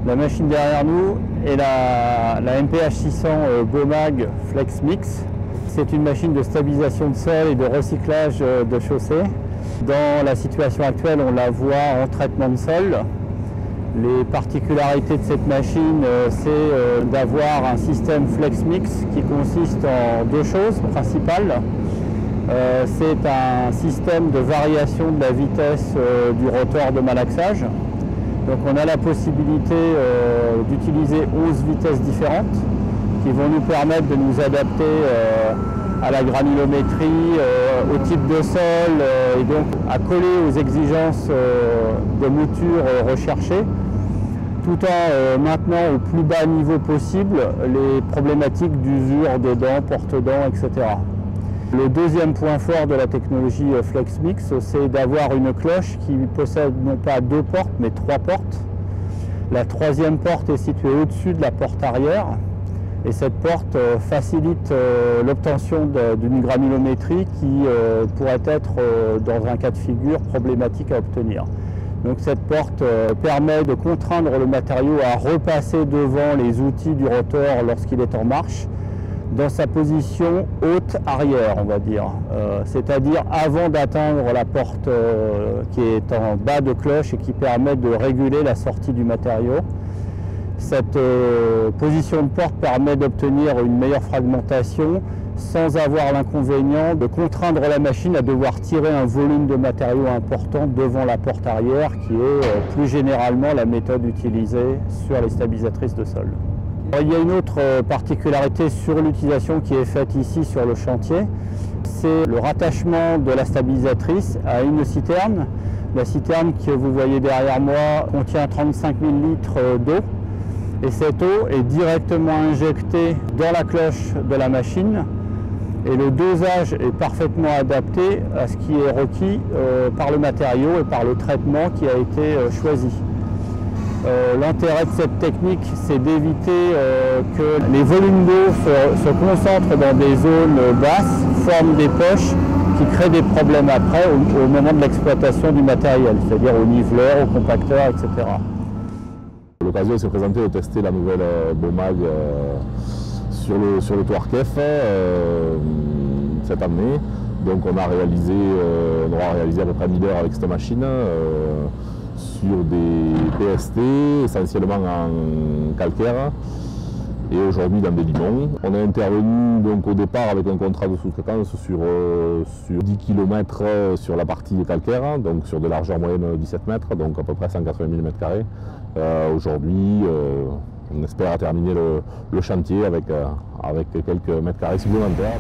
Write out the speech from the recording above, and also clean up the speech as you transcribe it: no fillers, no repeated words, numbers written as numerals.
La machine derrière nous est la MPH 600 Bomag Flex Mix. C'est une machine de stabilisation de sol et de recyclage de chaussée. Dans la situation actuelle, on la voit en traitement de sol. Les particularités de cette machine, c'est d'avoir un système Flex Mix qui consiste en deux choses principales. C'est un système de variation de la vitesse du rotor de malaxage. Donc on a la possibilité d'utiliser 11 vitesses différentes qui vont nous permettre de nous adapter à la granulométrie, au type de sol et donc à coller aux exigences de mouture recherchées, tout en maintenant au plus bas niveau possible les problématiques d'usure des dents, porte-dents, etc. Le deuxième point fort de la technologie Flex Mix, c'est d'avoir une cloche qui possède non pas deux portes, mais trois portes. La troisième porte est située au-dessus de la porte arrière et cette porte facilite l'obtention d'une granulométrie qui pourrait être, dans un cas de figure, problématique à obtenir. Donc cette porte permet de contraindre le matériau à repasser devant les outils du rotor lorsqu'il est en marche, dans sa position haute arrière, on va dire, c'est-à-dire avant d'atteindre la porte qui est en bas de cloche et qui permet de réguler la sortie du matériau. Cette position de porte permet d'obtenir une meilleure fragmentation sans avoir l'inconvénient de contraindre la machine à devoir tirer un volume de matériau important devant la porte arrière, qui est plus généralement la méthode utilisée sur les stabilisatrices de sol. Il y a une autre particularité sur l'utilisation qui est faite ici sur le chantier, c'est le rattachement de la stabilisatrice à une citerne. La citerne que vous voyez derrière moi contient 35 000 litres d'eau et cette eau est directement injectée dans la cloche de la machine et le dosage est parfaitement adapté à ce qui est requis par le matériau et par le traitement qui a été choisi. L'intérêt de cette technique, c'est d'éviter que les volumes d'eau se concentrent dans des zones basses, forment des poches qui créent des problèmes après au moment de l'exploitation du matériel, c'est-à-dire au niveleur, au compacteur, etc. L'occasion s'est présentée de tester la nouvelle Bomag sur le toit Kef cette année. Donc on aura réalisé à peu près 1000 heures avec cette machine. Sur des PST, essentiellement en calcaire, et aujourd'hui dans des limons. On est intervenu donc au départ avec un contrat de sous-traitance sur 10 km sur la partie calcaire, donc sur de largeur moyenne de 17 mètres, donc à peu près 180 000 m². Aujourd'hui, on espère terminer le chantier avec quelques mètres carrés supplémentaires.